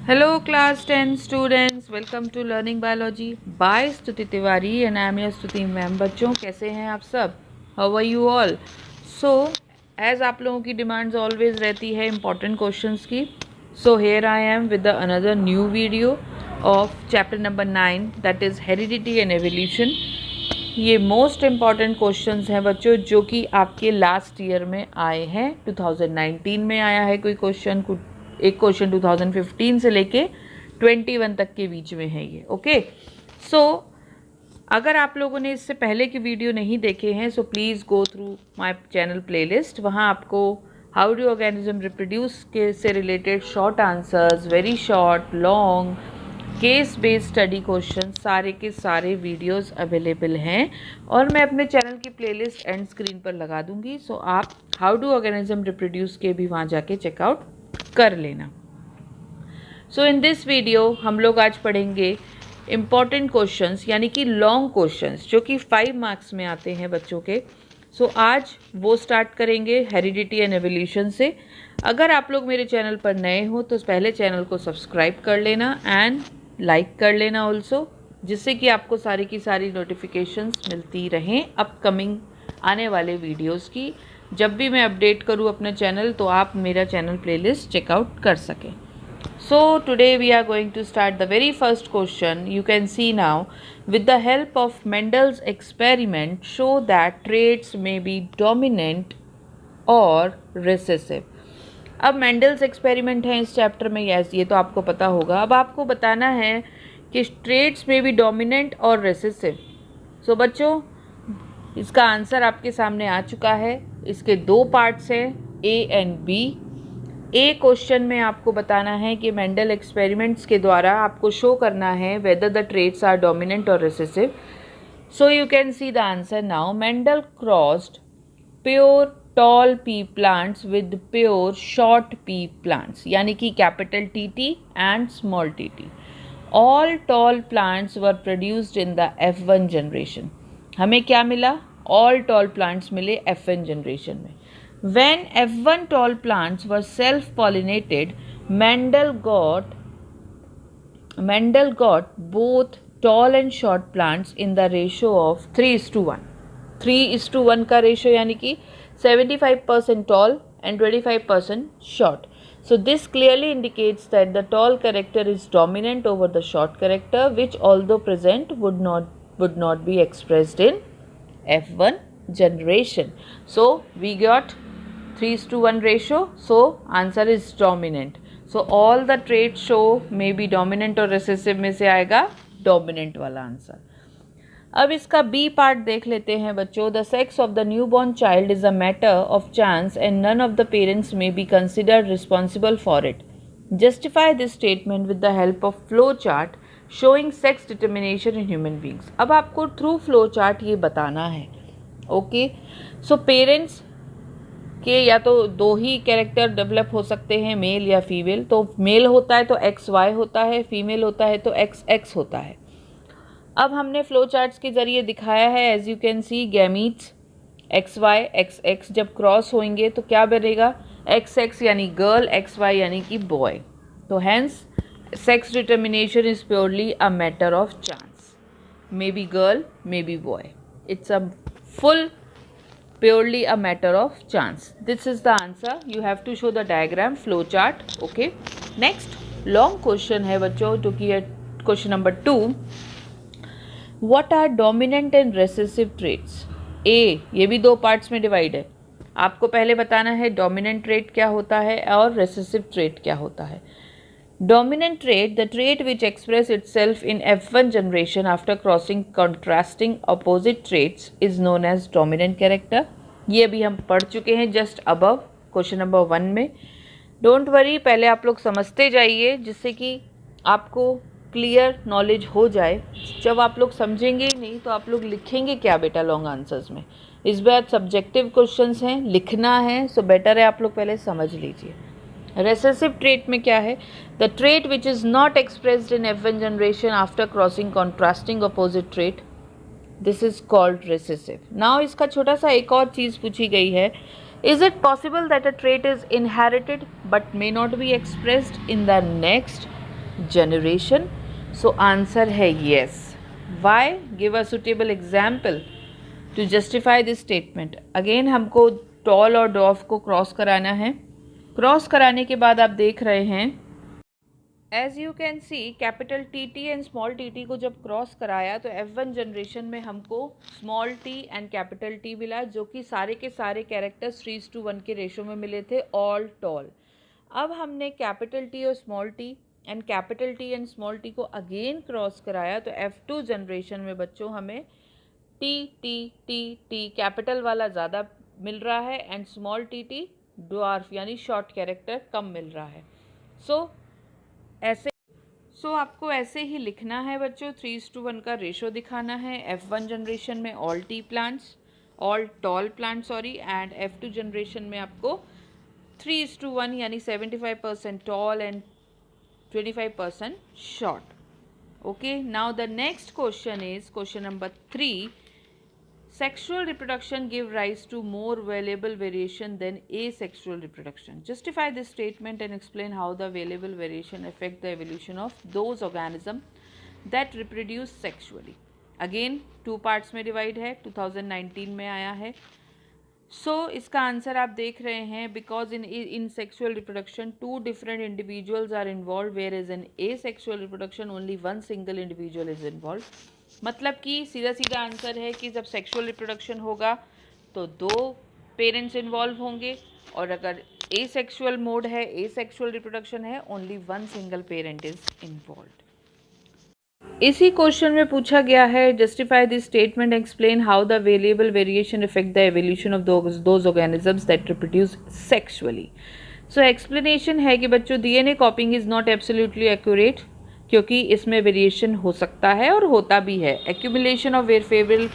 Hello class 10 students, welcome to Learning Biology by Stuti Tiwari and I am your Stuti ma'am. बच्चों कैसे हैं आप सब? How are you all? So as आप लोगों की डिमांड्स ऑलवेज रहती है इम्पॉर्टेंट क्वेश्चंस की, so here I am with the another new video of chapter number 9 that is heredity and evolution। ये मोस्ट इम्पॉर्टेंट क्वेश्चंस हैं बच्चों जो कि आपके लास्ट ईयर में आए हैं। 2019 में आया है कोई क्वेश्चन, एक क्वेश्चन 2015 से लेके 21 तक के बीच में है ये। ओके, सो अगर आप लोगों ने इससे पहले की वीडियो नहीं देखे हैं so please go through my channel playlist. वहाँ आपको हाउ डू ऑर्गेनिज्म रिप्रोड्यूस के से related short answers, very short, long, case based study question सारे के सारे वीडियोस अवेलेबल हैं और मैं अपने चैनल की प्लेलिस्ट एंड स्क्रीन पर लगा दूंगी। सो आप हाउ डू ऑर्गेनिज्म रिप्रोड्यूस के भी वहाँ जाके चेकआउट कर लेना। सो इन दिस वीडियो हम लोग आज पढ़ेंगे इम्पॉर्टेंट क्वेश्चंस यानी कि लॉन्ग क्वेश्चंस जो कि 5 मार्क्स में आते हैं बच्चों के। सो आज वो स्टार्ट करेंगे हेरिडिटी एंड एवोल्यूशन से। अगर आप लोग मेरे चैनल पर नए हो तो पहले चैनल को सब्सक्राइब कर लेना एंड लाइक कर लेना ऑल्सो, जिससे कि आपको सारी की सारी नोटिफिकेशंस मिलती रहें अपकमिंग आने वाले वीडियोस की। जब भी मैं अपडेट करूँ अपना चैनल तो आप मेरा चैनल प्लेलिस्ट चेकआउट कर सकें। So today we are going to start the very first question. You can see now, with the help of Mendel's experiment, show that traits may be dominant or recessive. अब Mendel's experiment है इस chapter में, yes ये तो आपको पता होगा। अब आपको बताना है कि ट्रेट्स में भी डोमिनेंट और रेसेसिव। सो बच्चों इसका आंसर आपके सामने आ चुका है। इसके 2 पार्ट्स हैं, A and B. A question में आपको बताना है कि मेंडल एक्सपेरिमेंट्स के द्वारा आपको शो करना है whether the traits are dominant और recessive. So you can see the answer now. Mendel crossed pure tall pea plants with pure short pea plants, यानी कि capital T and small t. All tall plants were produced in the F1 generation. हमें क्या मिला? All tall plants मिले F1 generation में। When F1 tall plants were self-pollinated, Mendel got both tall and short plants in the ratio of 3:1. 3:1 का ratio यानी कि 75% tall and 25% short. So this clearly indicates that the tall character is dominant over the short character, which although present would not be expressed in F1 generation. So we got 3:1 ratio, so answer is dominant. So all the traits show may be dominant और recessive में से आएगा dominant वाला answer. अब इसका B part देख लेते हैं बच्चों। The sex of the new born child is a matter of chance and none of the parents may be considered responsible for it. Justify this statement with the help of flow chart showing sex determination in human beings. अब आपको through flow chart ये बताना है। Okay, so parents के या तो 2 ही character develop हो सकते हैं, मेल या फीमेल। तो मेल होता है तो XY होता है, फीमेल होता है तो XX होता है। अब हमने फ्लो चार्ट्स के ज़रिए दिखाया है, as you can see gametes XY XX जब क्रॉस होंगे तो क्या बनेगा? XX यानी गर्ल, XY यानी कि बॉय। तो hence sex determination is purely a matter of chance, may be girl may be boy. It's a full purely a matter of chance. This is the answer. You have to show the diagram, flow chart. Okay, next long question है बच्चों जो कि है question number 2। What are dominant and recessive traits? ये भी 2 parts में divide है। आपको पहले बताना है डोमिनेंट ट्रेट क्या होता है और रेसेसिव ट्रेट क्या होता है। Dominant trait, the trait which express itself in F1 generation after crossing contrasting opposite traits is known as dominant character. ये भी हम पढ़ चुके हैं जस्ट अबव क्वेश्चन नंबर 1 में। डोंट वरी, पहले आप लोग समझते जाइए जिससे कि आपको क्लियर नॉलेज हो जाए। जब आप लोग समझेंगे ही नहीं तो आप लोग लिखेंगे क्या बेटा लॉन्ग आंसर्स में। इस बार सब्जेक्टिव क्वेश्चंस हैं, लिखना है, सो बेटर है आप लोग पहले समझ लीजिए। रेसेसिव ट्रेट में क्या है? The trait which is not expressed in F1 generation after crossing contrasting opposite trait, this is called recessive. Now इसका छोटा सा एक और चीज़ पूछी गई है, is it possible that a trait is inherited but may not be expressed in the next generation? So answer है yes. Why? Give a suitable example to justify this statement. Again हमको tall और dwarf को cross कराना है. Cross कराने के बाद आप देख रहे हैं as you can see capital T T and small T T को जब क्रॉस कराया तो F1 जनरेशन में हमको small T and capital T मिला, जो कि सारे के सारे कैरेक्टर्स 3:1 के रेशो में मिले थे, ऑल टॉल. अब हमने कैपिटल टी और small T and capital T and small T को अगेन क्रॉस कराया तो F2 जनरेशन में बच्चों हमें T T T T capital वाला ज़्यादा मिल रहा है and small T T dwarf यानी शॉर्ट कैरेक्टर कम मिल रहा है. सो आपको ऐसे ही लिखना है बच्चों. 3:1 का रेशो दिखाना है. F1 जनरेशन में all tall plants and F2 generation में आपको 3:1 यानी 75% tall and 25% short. Okay, now the next question is question number 3. Sexual reproduction give rise to more valuable variation than asexual reproduction. Justify this statement and explain how the valuable variation affect the evolution of those organisms that reproduce sexually. Again, 2 parts में divide है, 2019 में आया है. सो इसका answer आप देख रहे हैं. Because in sexual reproduction 2 different individuals are involved, where is in asexual reproduction only 1 single individual is involved. मतलब कि सीधा आंसर है कि जब सेक्सुअल रिप्रोडक्शन होगा तो 2 पेरेंट्स इन्वॉल्व होंगे, और अगर एसेक्सुअल मोड है, एसेक्सुअल रिप्रोडक्शन है, only 1 single parent is involve. इसी क्वेश्चन में पूछा गया है justify this statement, explain how the variable variation effect the evolution of those organisms that reproduce sexually. So explanation है कि बच्चों DNA कॉपिंग is not absolutely accurate, क्योंकि इसमें वेरिएशन हो सकता है और होता भी है. Accumulation of favourable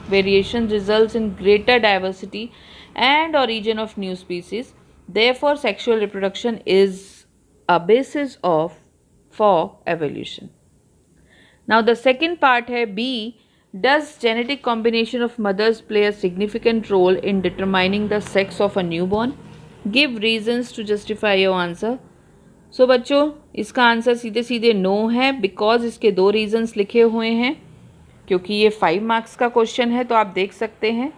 variation results in greater diversity and origin of new species. Therefore, sexual reproduction is a basis for evolution. Now the second part है B. Does genetic combination of mothers play a significant role in determining the sex of a newborn? Give reasons to justify your answer. So बच्चों इसका answer सीधे no है, because इसके 2 regions लिखे हुए हैं. क्योंकि ये 5 मार्क्स का क्वेश्चन है तो आप देख सकते हैं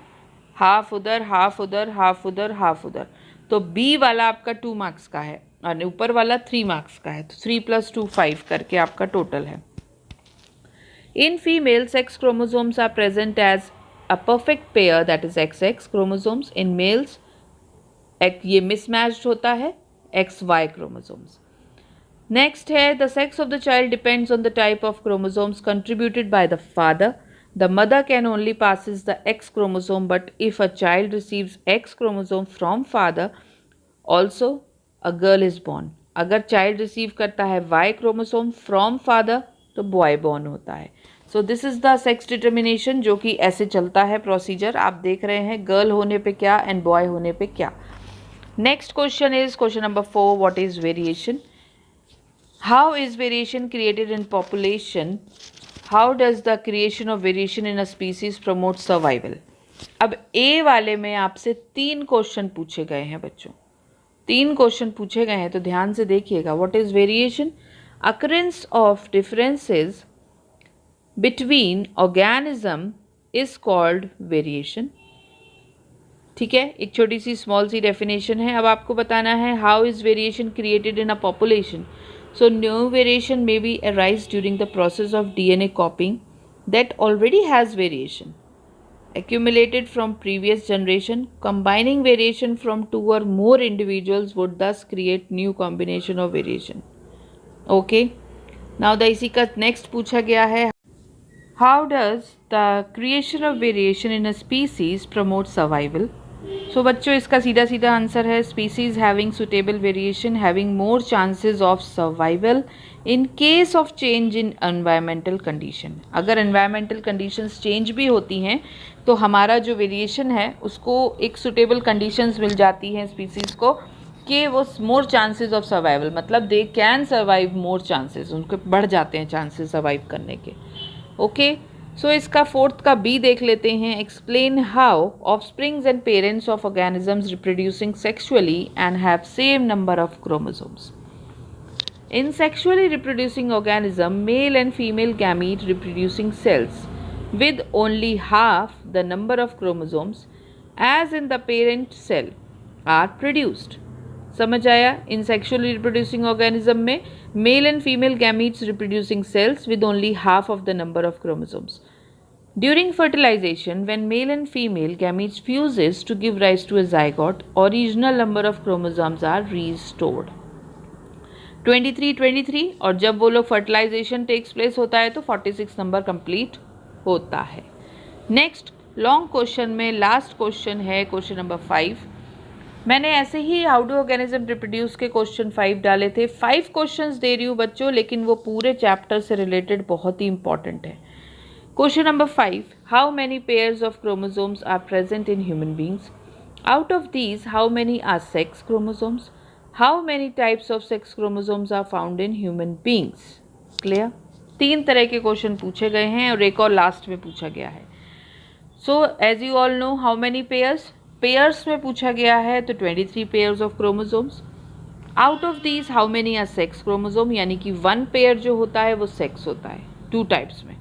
हाफ उधर, हाफ उधर, हाफ उधर, हाफ उधर. तो बी वाला आपका 2 मार्क्स का है और ऊपर वाला 3 मार्क्स का है. तो 3 + 2 5 करके आपका टोटल है. In female, sex chromosomes are present as a perfect pair, that is XX chromosomes. In males, ये mismatched होता है XY chromosomes. Next है the sex of the child depends on the type of chromosomes contributed by the father. The mother can only passes the X chromosome, but if a child receives X chromosome from father, also a girl is born. अगर child receive करता है Y chromosome from father तो boy born होता है. So this is the sex determination, जो कि ऐसे चलता है प्रोसीजर. आप देख रहे हैं गर्ल होने पे क्या एंड बॉय होने पे क्या. Next question is question number 4. What is variation? How is variation created in population? How does the creation of variation in a species promote survival? अब ए वाले में आपसे 3 क्वेश्चन पूछे गए हैं बच्चों. 3 क्वेश्चन पूछे गए हैं तो ध्यान से देखिएगा. What is variation? Occurrence of differences between organism is called variation. ठीक है, एक छोटी सी स्मॉल सी डेफिनेशन है. अब आपको बताना है how is variation created in a population. So new variation may be arise during the process of DNA copying that already has variation accumulated from previous generation. Combining variation from 2 or more individuals would thus create new combination of variation. Okay, now the इसी का next पूछा गया है how does the creation of variation in a species promote survival. So बच्चों इसका सीधा answer है species having suitable variation having more chances of survival in case of change in environmental condition. अगर एनवायरमेंटल कंडीशंस चेंज भी होती हैं तो हमारा जो वेरिएशन है उसको एक सुटेबल कंडीशंस मिल जाती हैं स्पीसीज को कि वो मोर चांसेस ऑफ सर्वाइवल, मतलब they can survive more chances, उनके बढ़ जाते हैं चांसेस सर्वाइव करने के. ओके, सो इसका 4th का बी देख लेते हैं. Explain how offsprings and parents of organisms reproducing sexually and have same number of chromosomes. In sexually reproducing organism, male and female gamete reproducing cells with only half the number of chromosomes as in the parent cell are produced. समझ आया? In sexually reproducing organism में male and female gametes reproducing cells with only half of the number of chromosomes. During fertilization, when male and female gametes fuses to give rise to a zygote, original number of chromosomes are restored. 23 और जब वो लोग fertilisation takes place होता है तो 46 number complete होता है. Next long question में लास्ट क्वेश्चन है क्वेश्चन नंबर 5. मैंने ऐसे ही हाउ डू ऑर्गेनिज्म रिप्रोड्यूस के क्वेश्चन 5 डाले थे. 5 क्वेश्चंस दे रही हूँ बच्चों, लेकिन वो पूरे चैप्टर से रिलेटेड बहुत ही इंपॉर्टेंट है. Question number 5, how many pairs of chromosomes are present in human beings? Out of these how many are sex chromosomes? How many types of sex chromosomes are found in human beings? Clear? 3 तरह के question पूछे गए हैं और एक और last में पूछा गया है. So as you all know, how many pairs में पूछा गया है तो 23 pairs of chromosomes. Out of these how many are sex chromosome, यानी कि 1 पेयर जो होता है वो सेक्स होता है 2 टाइप्स में.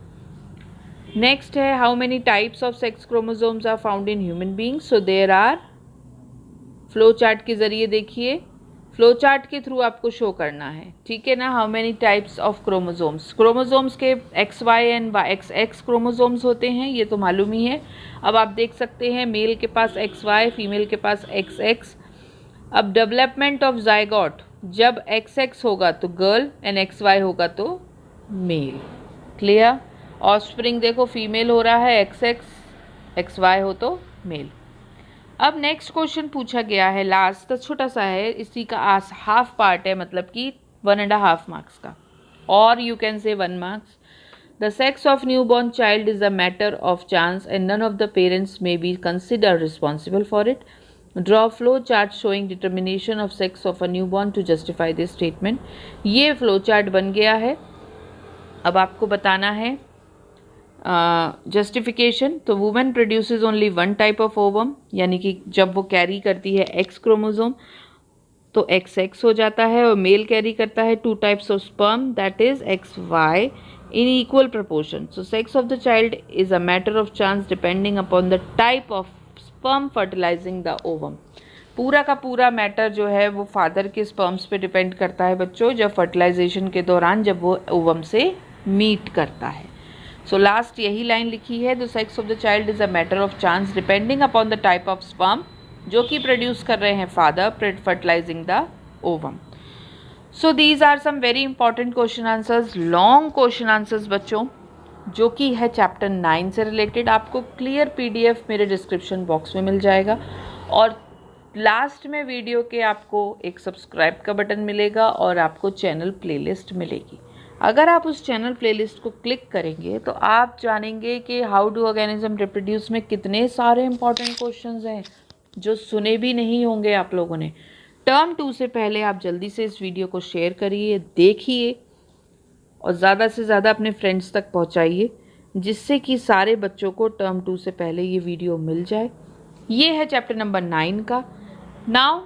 नेक्स्ट है how many types of sex chromosomes are found in human beings. So there are, flow chart के जरिए देखिए, फ्लो चार्ट के थ्रू आपको शो करना है, ठीक है ना. How many types of chromosomes के XY एंड XX क्रोमोसोम्स होते हैं, ये तो मालूम ही है. अब आप देख सकते हैं मेल के पास XY, फीमेल के पास XX. अब डेवलपमेंट ऑफ जाइगोट, जब XX होगा तो गर्ल एंड XY होगा तो मेल. क्लियर? ऑफस्प्रिंग देखो फीमेल हो रहा है XX, XY हो तो मेल. अब नेक्स्ट क्वेश्चन पूछा गया है लास्ट, तो छोटा सा है, इसी का हाफ पार्ट है, मतलब कि 1.5 मार्क्स का, और you can say 1 marks. The sex of new born child is a matter of chance and none of the parents may be considered responsible for it. Draw flow chart showing determination of sex of a new born to justify this statement. ये flow chart बन गया है. अब आपको बताना है justification. तो women produces only 1 type of ovum, यानी कि जब वो कैरी करती है X क्रोमोसोम तो XX हो जाता है, और मेल कैरी करता है 2 types of sperm, that is XY in equal proportion. So sex of the child is a matter of chance depending upon the type of sperm fertilising the ovum. पूरा का पूरा matter जो है वो father के sperms पे depend करता है बच्चों, जब फर्टिलाइजेशन के दौरान जब वो ओवम से मीट करता है. सो लास्ट यही लाइन लिखी है, the sex of the child is a matter of chance depending upon the type of sperm जो कि प्रोड्यूस कर रहे हैं father fertilizing the ovum. So these are some very important question answers, long question answers बच्चों, जो कि है chapter 9 से रिलेटेड. आपको क्लियर PDF मेरे डिस्क्रिप्शन बॉक्स में मिल जाएगा, और लास्ट में वीडियो के आपको एक सब्सक्राइब का बटन मिलेगा और आपको चैनल प्लेलिस्ट मिलेगी. अगर आप उस चैनल प्लेलिस्ट को क्लिक करेंगे तो आप जानेंगे कि हाउ डू ऑर्गेनिज्म रिप्रोड्यूस में कितने सारे इंपॉर्टेंट क्वेश्चंस हैं जो सुने भी नहीं होंगे आप लोगों ने. टर्म 2 से पहले आप जल्दी से इस वीडियो को शेयर करिए, देखिए, और ज़्यादा से ज़्यादा अपने फ्रेंड्स तक पहुंचाइए, जिससे कि सारे बच्चों को टर्म 2 से पहले ये वीडियो मिल जाए. ये है चैप्टर नंबर 9 का. नाउ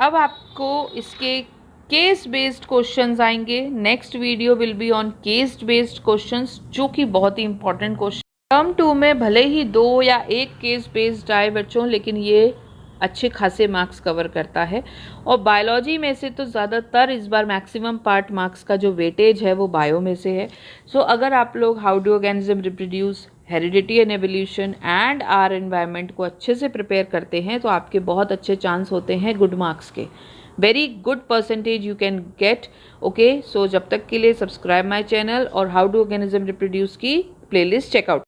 अब आपको इसके केस बेस्ड क्वेश्चंस आएंगे. Next video will be on case based questions, जो कि बहुत ही इंपॉर्टेंट क्वेश्चन. टर्म 2 में भले ही 2 या 1 केस बेस्ड आए बच्चों, लेकिन ये अच्छे खासे मार्क्स कवर करता है. और बायोलॉजी में से तो ज़्यादातर इस बार मैक्सिमम पार्ट मार्क्स का जो वेटेज है वो बायो में से है. सो अगर आप लोग how do organism reproduce, heredity and evolution and our environment को अच्छे से प्रिपेयर करते हैं तो आपके बहुत अच्छे चांस होते हैं गुड मार्क्स के. Very good percentage you can get. Okay, so जब तक के लिए सब्सक्राइब माई चैनल और हाउ डू ऑर्गेनिज्म रिप्रोड्यूस की प्लेलिस्ट चेकआउट.